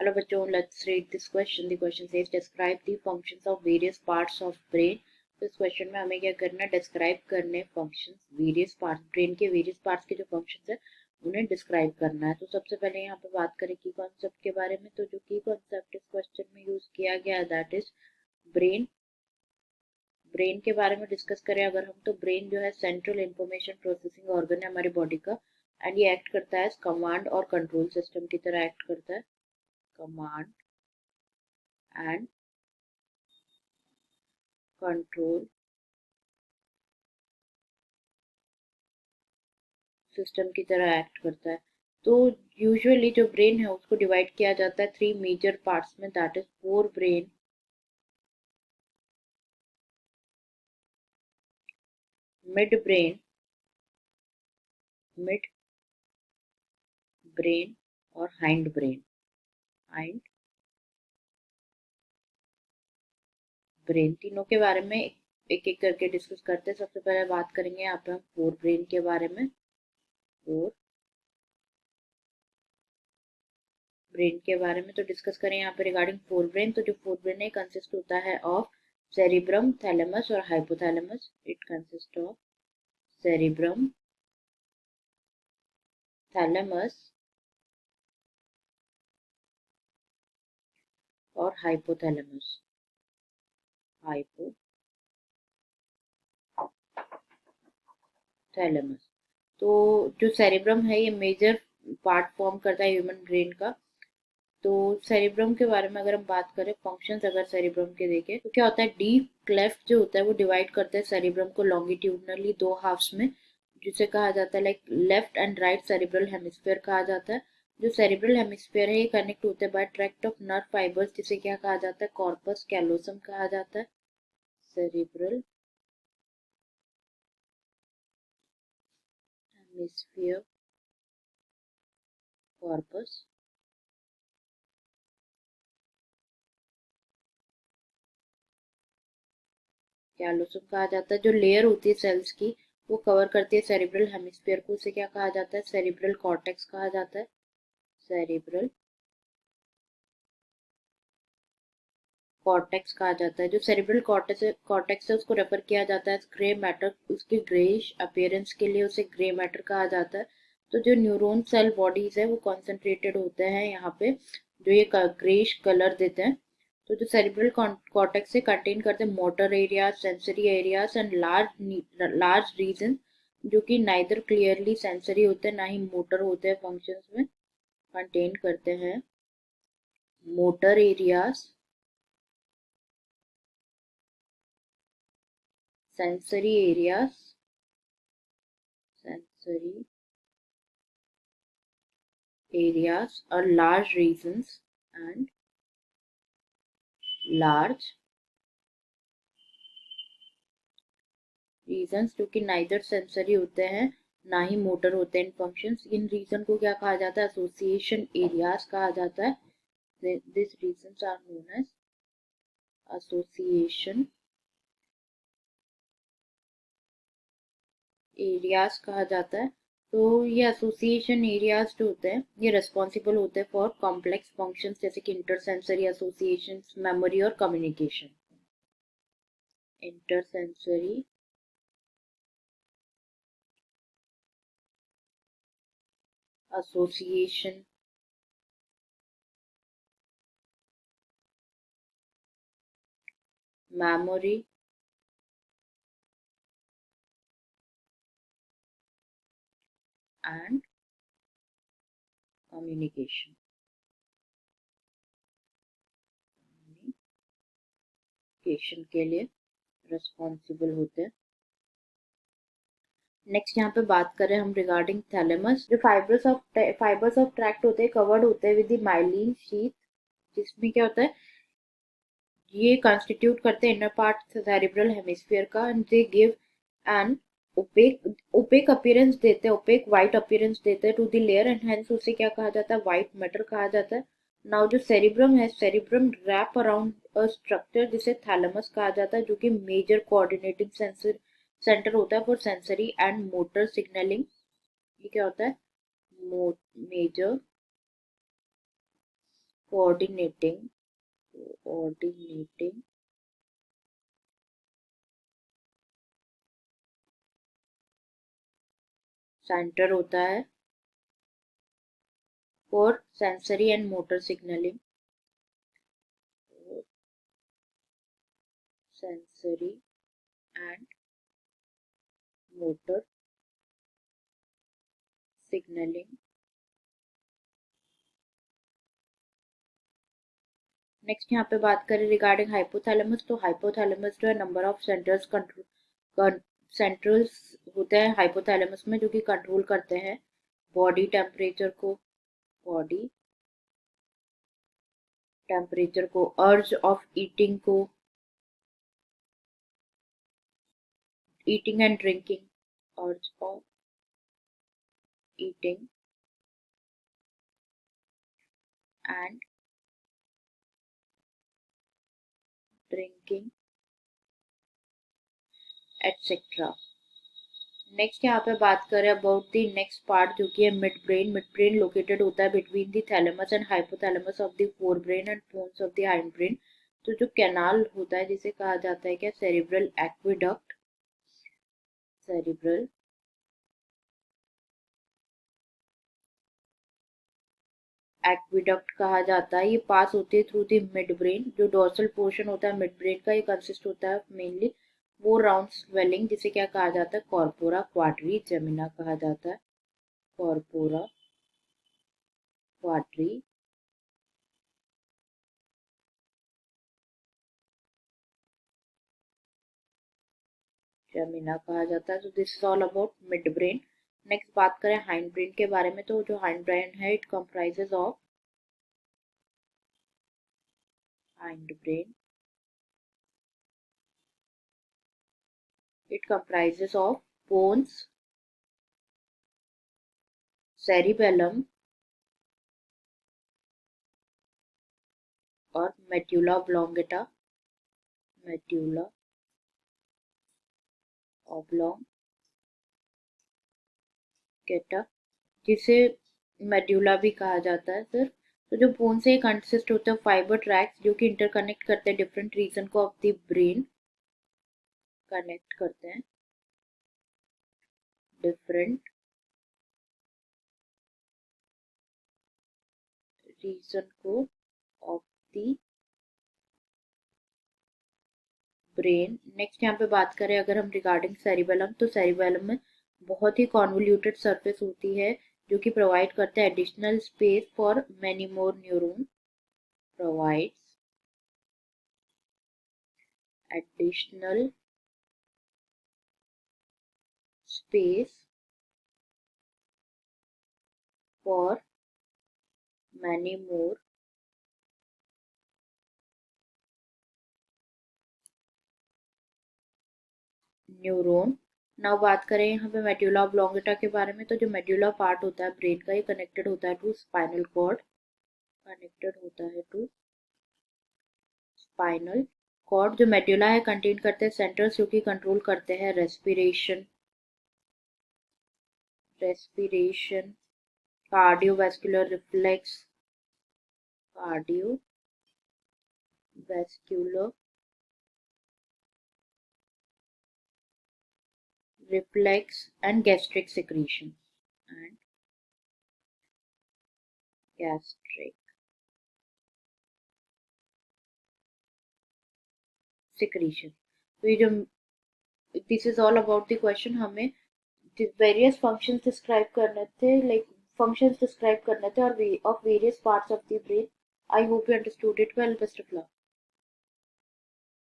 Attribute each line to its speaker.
Speaker 1: Hello बच्चों, let's read this question. The question says describe the functions of various parts of brain. तो इस question में हमें क्या करना है, डिस्क्राइब करने फंक्शंस, वेरियस पार्ट्स, ब्रेन के वेरियस पार्ट्स के जो फंक्शंस है उन्हें डिस्क्राइब करना है। तो सबसे पहले यहाँ पे बात करें की कॉन्सेप्ट के बारे में। तो जो की कॉन्सेप्ट इस क्वेश्चन में यूज किया गया है दैट इज ब्रेन। ब्रेन के बारे में डिस्कस करें अगर हम, तो ब्रेन जो है सेंट्रल इंफॉर्मेशन प्रोसेसिंग ऑर्गन है हमारी बॉडी का, एंड ये एक्ट करता है कमांड और कंट्रोल सिस्टम की तरह एक्ट करता है। कमांड एंड कंट्रोल सिस्टम की तरह एक्ट करता है। तो यूजुअली जो ब्रेन है उसको डिवाइड किया जाता है 3 मेजर पार्ट्स में, that is fore brain, midbrain, mid brain और हाइंड ब्रेन। हाइंड ब्रेन तीनों के बारे में एक एक करके डिस्कस करते हैं। सबसे पहले बात करेंगे यहाँ पे हम फोर ब्रेन के बारे में। फोर ब्रेन के बारे में तो डिस्कस करें यहाँ पे रिगार्डिंग फोर ब्रेन। तो जो फोर ब्रेन है कंसिस्ट होता है ऑफ सेरिब्रम, थैलेमस और hypothalamus. It consist of cerebrum, thalamus और हाइपोथैलेमस। हाइपोथैलेमस। तो जो सेरिब्रम है ये मेजर पार्ट फॉर्म करता है ह्यूमन ब्रेन का। तो सेरिब्रम के बारे में अगर हम बात करें, फंक्शंस अगर सेरिब्रम के देखें तो क्या होता है, डीप क्लेफ्ट जो होता है वो डिवाइड करता है सेरिब्रम को लॉन्गिट्यूडनली दो हाफ्स में, जिसे कहा जाता है like left and right cerebral hemisphere कहा जाता है। जो सेरिब्रल हेमिस्फीयर है ये कनेक्ट होते हैं by tract of nerve fibres, जिसे क्या कहा जाता है, कॉर्पस कैलोसम कहा जाता है। सेरिब्रल हेमिस्फीयर, कॉर्पस कैलोसम कहा जाता है। जो लेयर होती है सेल्स की वो कवर करती है सेरिब्रल हेमिस्फीयर को, उसे क्या कहा जाता है, सेरिब्रल कॉर्टेक्स कहा जाता है। सेरिब्रल कॉर्टेक्स कहा जाता है। जो सेरिब्रल कॉर्टेक्स है उसको रेफर किया जाता है ग्रे मैटर, उसके ग्रेइश अपीयरेंस के लिए उसे ग्रे मैटर कहा जाता है। तो जो न्यूरॉन सेल बॉडीज है वो कॉन्सेंट्रेटेड होते हैं यहाँ पे, जो ये ग्रेइश कलर देते हैं। तो जो सेरिब्रल कॉर्टेक्स से कंटेन करते हैं motor areas, sensory areas and large region, जो कि नाइदर क्लियरली सेंसरी होते हैं ना ही मोटर होते हैं फंक्शंस में। कंटेन करते हैं motor areas, sensory areas, sensory areas or large regions and large regions जो कि नाइदर सेंसरी होते हैं ना ही मोटर होते हैं इन फंक्शंस। इन रीजन को क्या कहा जाता है, एसोसिएशन एरियाज कहा जाता है। This regions are known as association areas कहा जाता है। तो ये एसोसिएशन एरियाज जो होते हैं ये रिस्पॉन्सिबल होते हैं फॉर कॉम्प्लेक्स फंक्शंस जैसे कि इंटरसेंसरी एसोसिएशन, मेमोरी और communication. Intersensory association, memory and communication। Communication के लिए रिस्पॉन्सिबल होते हैं। नेक्स्ट यहाँ पे बात करें हम रिगार्डिंग थैलेमस। जो फाइबर्स ऑफ ट्रैक्ट होते हैं कवर्ड होते हैं विद द माइलिन शीथ, जिसमें क्या होता है, ये कॉन्स्टिट्यूट करते हैं इनर पार्ट सेरिब्रल हेमिस्फीयर का, and they give an opaque appearance देते हैं, ओपेक वाइट अपीयरेंस देते हैं to the layer, and hence उसे क्या कहा जाता है, वाइट मैटर कहा जाता है। नाउ जो सेरिब्रम है, cerebrum wrap around a structure जिसे थैलेमस कहा जाता है, जो कि मेजर कोऑर्डिनेटिंग सेंटर होता है for sensory and motor signalling. ये क्या होता है, मेजर कोऑर्डिनेटिंग सेंटर होता है for sensory and motor signalling, sensory and motor signalling. Next यहाँ पे बात करें रिगार्डिंग हाइपोथैलेमस, तो हाइपोथैलेमस जो है नंबर ऑफ सेंटर्स सेंट्रल्स होते हैं हाइपोथैलेमस में, जो कि कंट्रोल करते हैं बॉडी टेम्परेचर को, अर्ज ऑफ ईटिंग एंड ड्रिंकिंग, अर्ज of eating and drinking etcetera. Next यहाँ पे बात करें अबाउट द नेक्स्ट पार्ट जो कि है midbrain. Midbrain located होता है between the thalamus and hypothalamus of the forebrain and pons of the hindbrain. तो जो कैनाल होता है जिसे कहा जाता है क्या, सेरिब्रल एक्विडक्ट, सेरिब्रल एक्विडक्ट कहा जाता है। ये पास होती है थ्रू द मिड ब्रेन। जो डोर्सल पोर्शन होता है मिड ब्रेन का, ये कंसिस्ट होता है मेनली वो राउंड स्वेलिंग, जिसे क्या कहा जाता है, कॉर्पोरा क्वाड्री जेमिना कहा जाता है, कॉर्पोरा क्वाड्री जेमिना कहा जाता है। तो this is all about mid brain. Next बात करें हाइंड ब्रेन के बारे में, तो जो हाइंड ब्रेन है it comprises of hind brain, it comprises of bones, cerebellum और medulla oblongata, medulla oblongata, जिसे मेड्यूला भी कहा जाता है सर। तो जो बोन से कंसिस्ट होते हैं फाइबर ट्रैक्स जो कि इंटरकनेक्ट करते हैं डिफरेंट रीजन को ऑफ द ब्रेन, कनेक्ट करते हैं डिफरेंट रीजन को ऑफ द ब्रेन। नेक्स्ट यहाँ पे बात करें अगर हम रिगार्डिंग सेरिबेलम, तो सेरिबेलम में बहुत ही कॉन्वोल्यूटेड सरफेस होती है जो कि प्रोवाइड करता है additional space for many more neuron, provides additional space for many more neuron. Now बात करें यहाँ पे मेड्यूला ऑब्लोंगेटा के बारे में, तो जो मेड्यूला पार्ट होता है ब्रेन का, ये कनेक्टेड होता है टू स्पाइनल कॉर्ड, कनेक्टेड होता है टू स्पाइनल कॉर्ड। जो मेड्यूला है कंटेन करते हैं सेंटर्स जो कि कंट्रोल करते हैं respiration, cardiovascular reflex, cardiovascular reflex and gastric secretion and gastric secretion। तो ये जो this is all about the question, हमें वेरियस फंक्शंस डिस्क्राइब करने थे, लाइक फंक्शंस डिस्क्राइब करने थे और of various parts of the brain. I hope you understood it well. Best of luck.